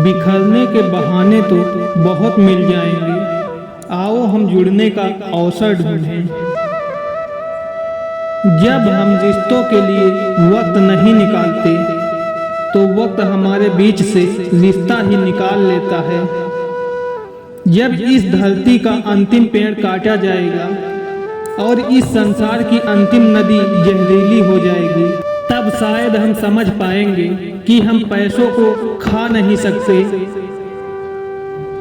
बिखरने के बहाने तो बहुत मिल जाएंगे, आओ हम जुड़ने का अवसर ढूंढें। जब हम रिश्तों के लिए वक्त नहीं निकालते तो वक्त हमारे बीच से रिश्ता ही निकाल लेता है। जब इस धरती का अंतिम पेड़ काटा जाएगा और इस संसार की अंतिम नदी जहरीली हो जाएगी, तब शायद हम समझ पाएंगे कि हम पैसों को खा नहीं सकते।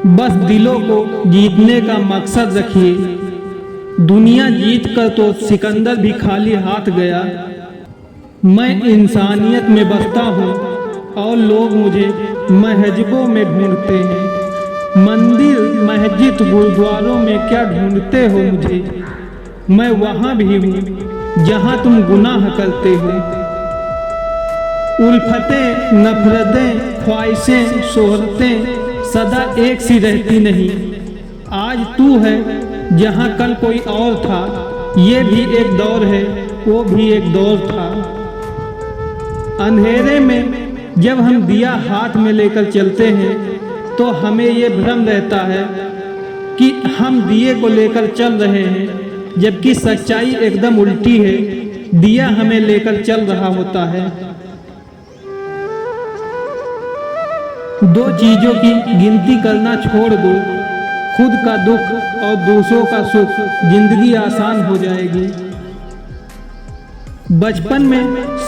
बस दिलों को जीतने का मकसद रखिए। दुनिया जीत कर तो सिकंदर भी खाली हाथ गया। मैं इंसानियत में बसता हूँ और लोग मुझे महजिबों में ढूंढते हैं। मंदिर, मस्जिद, गुरुद्वारों में क्या ढूंढते हो मुझे? मैं वहाँ भी हूँ जहाँ तुम गुनाह करते हो। उल्फतें, नफरतें, ख्वाहिशें, शोहरतें सदा एक सी रहती नहीं। आज तू है जहाँ कल कोई और था। ये भी एक दौर है, वो भी एक दौर था। अंधेरे में जब हम दिया हाथ में लेकर चलते हैं तो हमें ये भ्रम रहता है कि हम दिए को लेकर चल रहे हैं, जबकि सच्चाई एकदम उल्टी है। दिया हमें लेकर चल रहा होता है। दो चीजों की गिनती करना छोड़ दो, खुद का दुख और दूसरों का सुख, जिंदगी आसान हो जाएगी। बचपन में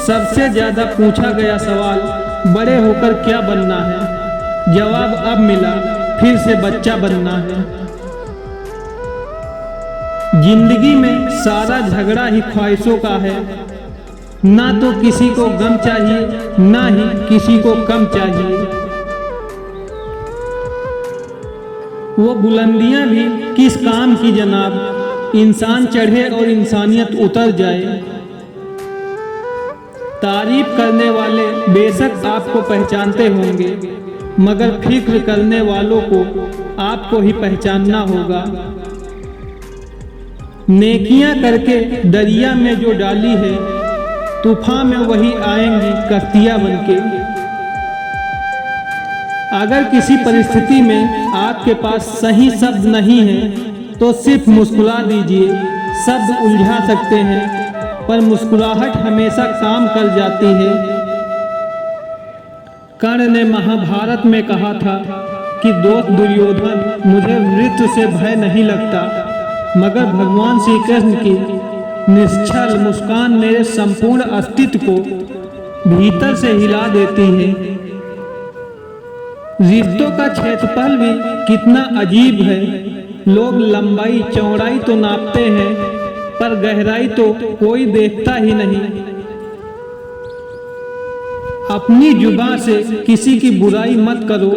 सबसे ज्यादा पूछा गया सवाल बड़े होकर क्या बनना है? जवाब अब मिला, फिर से बच्चा बनना है। जिंदगी में सारा झगड़ा ही ख्वाहिशों का है। ना तो किसी को गम चाहिए, ना ही किसी को कम चाहिए। वो बुलंदियां भी किस काम की जनाब, इंसान चढ़े और इंसानियत उतर जाए। तारीफ करने वाले बेशक आपको पहचानते होंगे, मगर फिक्र करने वालों को आपको ही पहचानना होगा। नेकियां करके दरिया में जो डाली है, तूफान में वही आएंगी कश्तियां बनके। अगर किसी परिस्थिति में आपके पास सही शब्द नहीं है तो सिर्फ मुस्कुरा दीजिए। शब्द उलझा सकते हैं पर मुस्कुराहट हमेशा काम कर जाती है। कर्ण ने महाभारत में कहा था कि दोस्त दुर्योधन, मुझे मृत्यु से भय नहीं लगता, मगर भगवान श्री कृष्ण की निश्चल मुस्कान मेरे संपूर्ण अस्तित्व को भीतर से हिला देती है। रिश्तों का क्षेत्रफल भी कितना अजीब है। लोग लंबाई चौड़ाई तो नापते हैं, पर गहराई तो कोई देखता ही नहीं। अपनी जुबान से किसी की बुराई मत करो,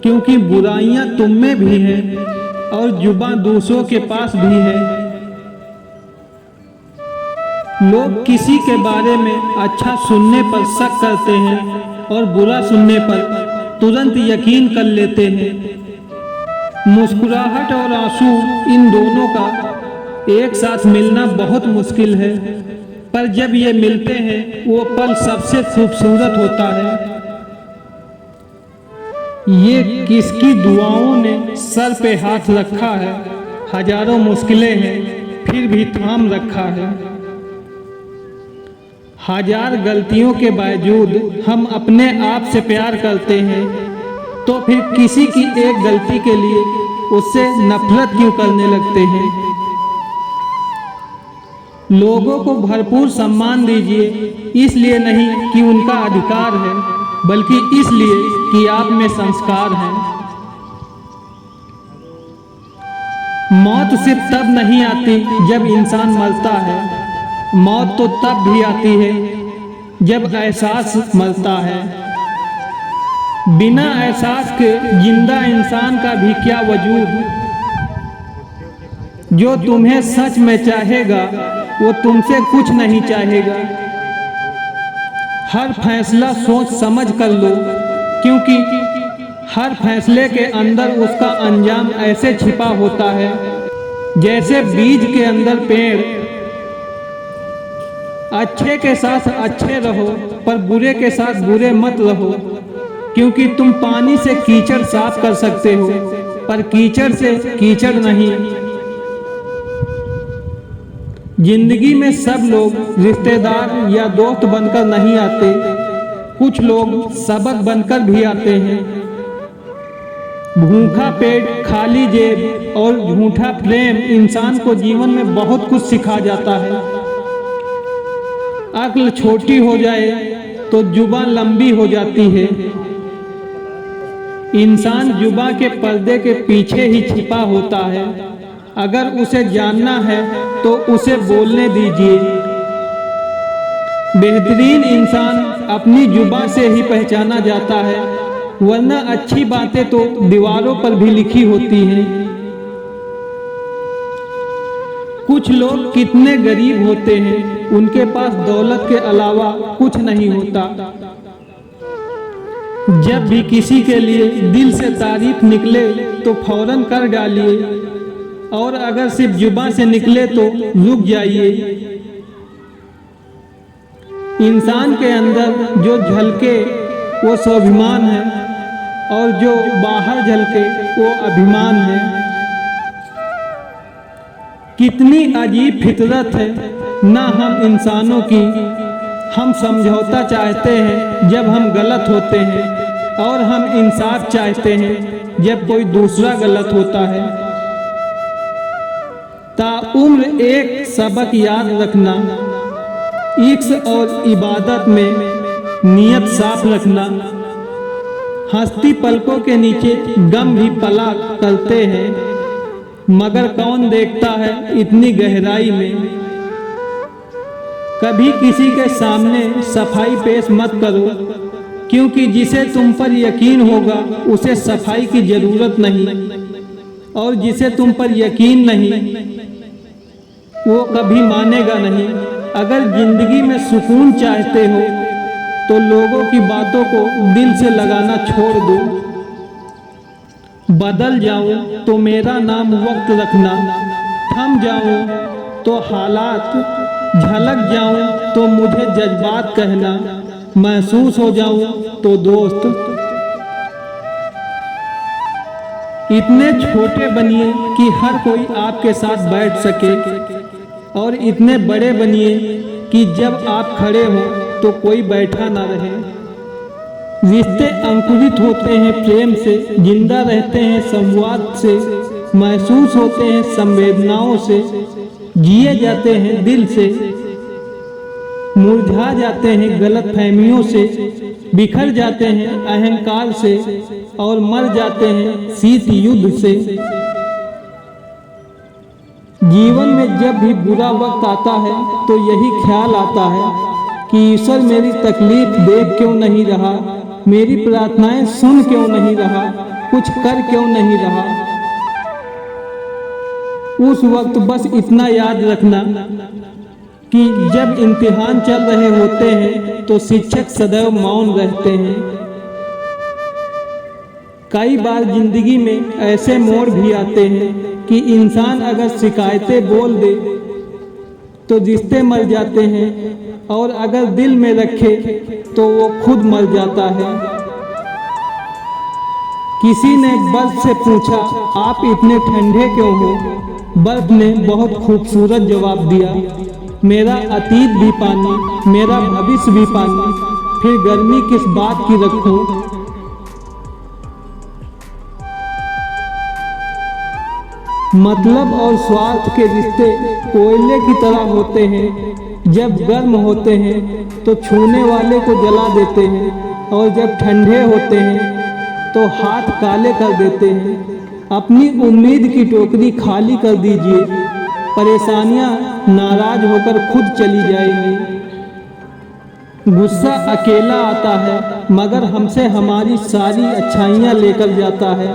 क्योंकि बुराइयां तुम में भी हैं और जुबान दूसरों के पास भी है। लोग किसी के बारे में अच्छा सुनने पर शक करते हैं और बुरा सुनने पर तुरंत यकीन कर लेते हैं। मुस्कुराहट और आंसू, इन दोनों का एक साथ मिलना बहुत मुश्किल है, पर जब ये मिलते हैं वो पल सबसे खूबसूरत होता है। ये किसकी दुआओं ने सर पे हाथ रखा है। हजारों मुश्किलें हैं फिर भी थाम रखा है। हजार गलतियों के बावजूद हम अपने आप से प्यार करते हैं, तो फिर किसी की एक गलती के लिए उससे नफरत क्यों करने लगते हैं? लोगों को भरपूर सम्मान दीजिए, इसलिए नहीं कि उनका अधिकार है, बल्कि इसलिए कि आप में संस्कार है। मौत सिर्फ तब नहीं आती जब इंसान मरता है, मौत तो तब भी आती है जब एहसास मरता है। बिना एहसास के जिंदा इंसान का भी क्या वजूद। जो तुम्हें सच में चाहेगा वो तुमसे कुछ नहीं चाहेगा। हर फैसला सोच समझ कर लो, क्योंकि हर फैसले के अंदर उसका अंजाम ऐसे छिपा होता है जैसे बीज के अंदर पेड़। अच्छे के साथ अच्छे रहो, पर बुरे के साथ बुरे मत रहो। क्योंकि तुम पानी से कीचड़ साफ कर सकते हो, पर कीचड़ से कीचड़ नहीं। जिंदगी में सब लोग रिश्तेदार या दोस्त बनकर नहीं आते, कुछ लोग सबक बनकर भी आते हैं। भूखा पेट, खाली जेब और झूठा प्रेम इंसान को जीवन में बहुत कुछ सिखा जाता है। अक्ल छोटी हो जाए तो जुबान लंबी हो जाती है। इंसान जुबान के पर्दे के पीछे ही छिपा होता है। अगर उसे जानना है तो उसे बोलने दीजिए। बेहतरीन इंसान अपनी जुबान से ही पहचाना जाता है, वरना अच्छी बातें तो दीवारों पर भी लिखी होती हैं। कुछ लोग कितने गरीब होते हैं, उनके पास दौलत के अलावा कुछ नहीं होता। जब भी किसी के लिए दिल से तारीफ निकले तो फौरन कर डालिए, और अगर सिर्फ जुबान से निकले तो रुक जाइए। इंसान के अंदर जो झलके वो स्वाभिमान है, और जो बाहर झलके वो अभिमान है। कितनी अजीब फितरत है ना हम इंसानों की। हम समझौता चाहते हैं जब हम गलत होते हैं, और हम इंसाफ चाहते हैं जब कोई दूसरा गलत होता है। ताउम्र एक सबक याद रखना, इश्क और इबादत में नियत साफ रखना। हंसती पलकों के नीचे गम भी पला करते हैं, मगर कौन देखता है इतनी गहराई में। कभी किसी के सामने सफाई पेश मत करो, क्योंकि जिसे तुम पर यकीन होगा उसे सफाई की जरूरत नहीं, और जिसे तुम पर यकीन नहीं वो कभी मानेगा नहीं। अगर जिंदगी में सुकून चाहते हो तो लोगों की बातों को दिल से लगाना छोड़ दो। बदल जाऊं तो मेरा नाम वक्त रखना, थम जाऊं तो हालात, झलक जाऊं तो मुझे जज्बात कहना, महसूस हो जाऊं तो दोस्त। इतने छोटे बनिए कि हर कोई आपके साथ बैठ सके, और इतने बड़े बनिए कि जब आप खड़े हो तो कोई बैठा ना रहे। रिश्ते अंकुरित होते हैं प्रेम से, जिंदा रहते हैं संवाद से, महसूस होते हैं संवेदनाओं से, जिए जाते हैं दिल से, मुरझा जाते हैं गलतफहमियों से, बिखर जाते हैं अहंकार से, और मर जाते हैं शीत युद्ध से। जीवन में जब भी बुरा वक्त आता है तो यही ख्याल आता है कि ईश्वर मेरी तकलीफ देख क्यों नहीं रहा, मेरी प्रार्थनाएं सुन क्यों नहीं रहा, कुछ कर क्यों नहीं रहा। उस वक्त बस इतना याद रखना कि जब इम्तिहान चल रहे होते हैं तो शिक्षक सदैव मौन रहते हैं। कई बार जिंदगी में ऐसे मोड़ भी आते हैं कि इंसान अगर शिकायतें बोल दे तो रिश्ते मर जाते हैं, और अगर दिल में रखे तो वो खुद मर जाता है। किसी ने बर्फ से पूछा, आप इतने ठंडे क्यों हो? बर्फ ने बहुत खूबसूरत जवाब दिया, मेरा अतीत भी पानी, मेरा भविष्य भी पानी, फिर गर्मी किस बात की रखूं। मतलब और स्वार्थ के रिश्ते कोयले की तरह होते हैं। जब गर्म होते हैं तो छूने वाले को जला देते हैं, और जब ठंडे होते हैं तो हाथ काले कर देते हैं। अपनी उम्मीद की टोकरी खाली कर दीजिए, परेशानियां नाराज होकर खुद चली जाएंगी। गुस्सा अकेला आता है मगर हमसे हमारी सारी अच्छाइयां लेकर जाता है।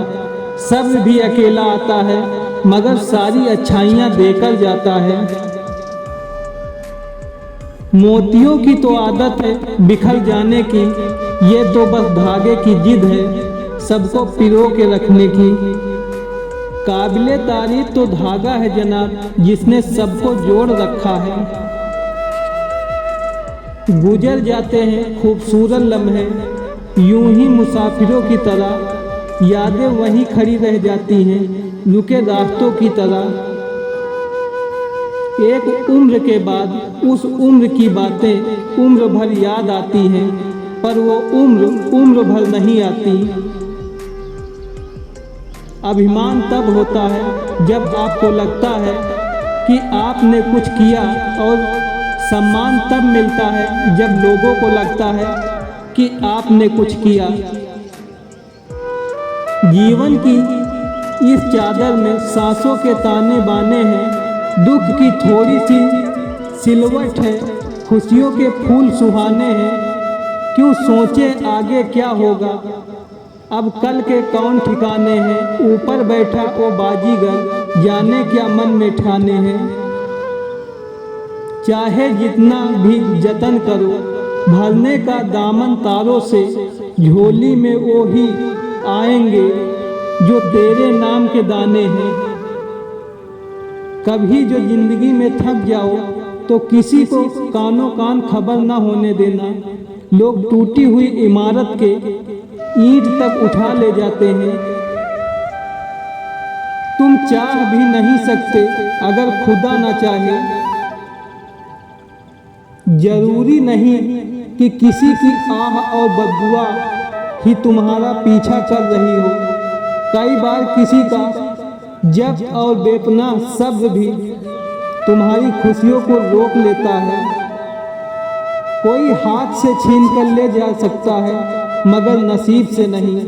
सब्र भी अकेला आता है मगर सारी अच्छाइयां देकर जाता है। मोतियों की तो आदत है बिखर जाने की, ये तो बस धागे की जिद है सबको पिरो के रखने की। काबिले तारीफ तो धागा है जनाब, जिसने सबको जोड़ रखा है। गुजर जाते हैं खूबसूरत लम्हे, यूं ही मुसाफिरों की तरह यादें वहीं खड़ी रह जाती हैं, रुके रास्तों की तरह। एक उम्र के बाद उस उम्र की बातें उम्र भर याद आती हैं, पर वो उम्र भर नहीं आती। अभिमान तब होता है जब आपको लगता है कि आपने कुछ किया, और सम्मान तब मिलता है जब लोगों को लगता है कि आपने कुछ किया। जीवन की इस चादर में सांसों के ताने बाने हैं, दुख की थोड़ी सी सिलवट है, खुशियों के फूल सुहाने हैं। क्यों सोचे आगे क्या होगा, अब कल के कौन ठिकाने हैं। ऊपर बैठा ओ बाजीगर, जाने क्या मन में ठाने हैं। चाहे जितना भी जतन करो, भरने का दामन तारों से, झोली में वो ही आएंगे जो तेरे नाम के दाने हैं। कभी जो जिंदगी में थक जाओ तो किसी को कानों कान खबर ना होने देना। लोग टूटी हुई इमारत के ईंट तक उठा ले जाते हैं। तुम चाह भी नहीं सकते अगर खुदा ना चाहे। जरूरी नहीं कि किसी की आह और बददुआ ही तुम्हारा पीछा कर रही हो। कई बार किसी का जब्त और बेपनाह सब्र भी तुम्हारी खुशियों को रोक लेता है। कोई हाथ से छीन कर ले जा सकता है, मगर नसीब से नहीं।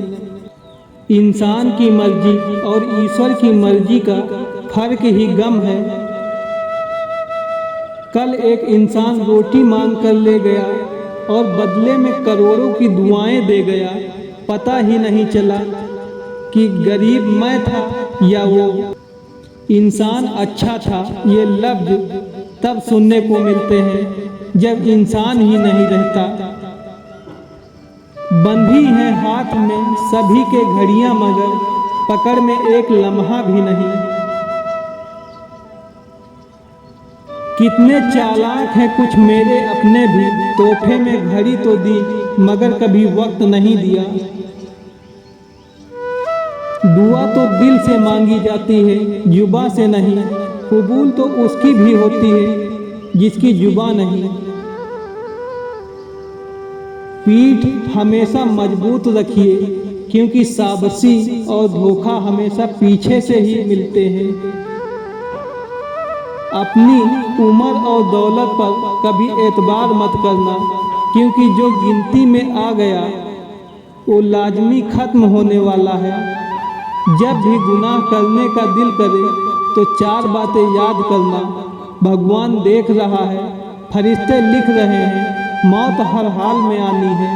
इंसान की मर्जी और ईश्वर की मर्जी का फर्क ही गम है। कल एक इंसान रोटी मांग कर ले गया और बदले में करोड़ों की दुआएं दे गया। पता ही नहीं चला कि गरीब मैं था या वो। इंसान अच्छा था, ये लफ्ज तब सुनने को मिलते हैं जब इंसान ही नहीं रहता। बंधी है हाथ में सभी के घड़ियां, मगर पकड़ में एक लम्हा भी नहीं। कितने चालाक हैं कुछ मेरे अपने भी, तोहफे में घड़ी तो दी मगर कभी वक्त नहीं दिया। दुआ तो दिल से मांगी जाती है, जुबां से नहीं। कबूल तो उसकी भी होती है जिसकी जुबां नहीं। पीठ हमेशा मजबूत रखिए, क्योंकि शाबाशी और धोखा हमेशा पीछे से ही मिलते हैं। अपनी उम्र और दौलत पर कभी एतबार मत करना, क्योंकि जो गिनती में आ गया वो लाजमी खत्म होने वाला है। जब भी गुनाह करने का दिल करे तो 4 बातें याद करना। भगवान देख रहा है, फरिश्ते लिख रहे हैं, मौत हर हाल में आनी है,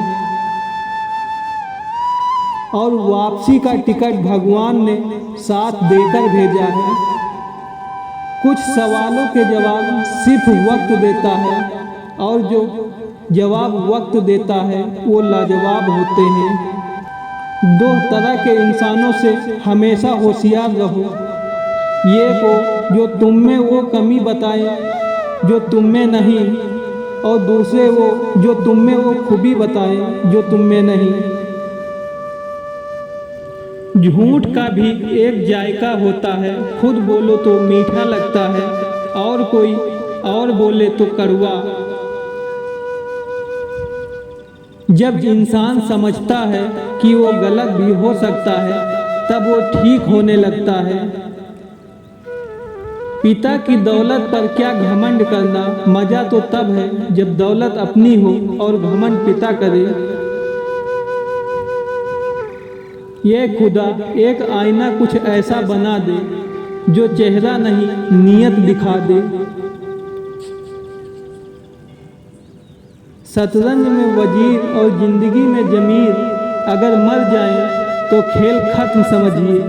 और वापसी का टिकट भगवान ने साथ देकर भेजा है। कुछ सवालों के जवाब सिर्फ वक्त देता है, और जो जवाब वक्त देता है वो लाजवाब होते हैं। 2 तरह के इंसानों से हमेशा होशियार रहो। ये को जो तुम में वो कमी बताए जो तुम में नहीं, और दूसरे वो जो तुम में वो खूबी बताए जो तुम में नहीं। झूठ का भी एक जायका होता है, खुद बोलो तो मीठा लगता है, और कोई और बोले तो कड़वा। जब इंसान समझता है कि वो गलत भी हो सकता है, तब वो ठीक होने लगता है। पिता की दौलत पर क्या घमंड करना, मजा तो तब है जब दौलत अपनी हो और घमंड पिता करे। ये खुदा एक आईना कुछ ऐसा बना दे जो चेहरा नहीं नीयत दिखा दे। शतरंज में वजीर और जिंदगी में जमीर अगर मर जाएं तो खेल खत्म समझिए।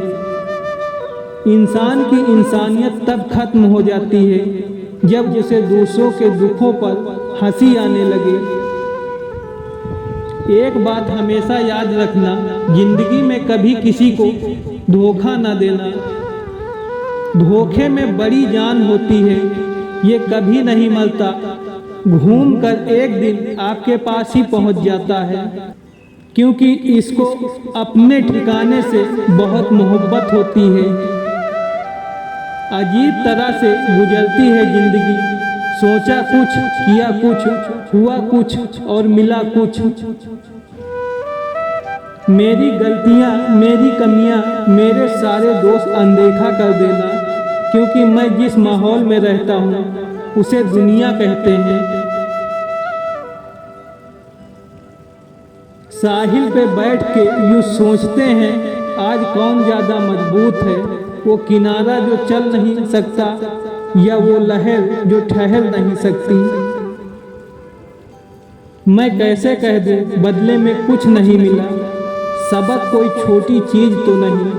इंसान की इंसानियत तब खत्म हो जाती है जब उसे दूसरों के दुखों पर हंसी आने लगे। एक बात हमेशा याद रखना, जिंदगी में कभी किसी को धोखा ना देना। धोखे में बड़ी जान होती है, ये कभी नहीं मरता, घूम कर एक दिन आपके पास ही पहुंच जाता है। क्योंकि इसको अपने ठिकाने से बहुत मोहब्बत होती है। अजीब तरह से गुजरती है जिंदगी, सोचा कुछ, किया कुछ, हुआ कुछ और मिला कुछ। मेरी गलतियाँ, मेरी कमियाँ, मेरे सारे दोस्त अनदेखा कर देना, क्योंकि मैं जिस माहौल में रहता हूँ उसे दुनिया कहते हैं। साहिल पे बैठ के यूँ सोचते हैं आज कौन ज़्यादा मजबूत है, वो किनारा जो चल नहीं सकता या वो लहर जो ठहर नहीं सकती। मैं कैसे कह दूँ बदले में कुछ नहीं मिला, सबक कोई छोटी चीज़ तो नहीं।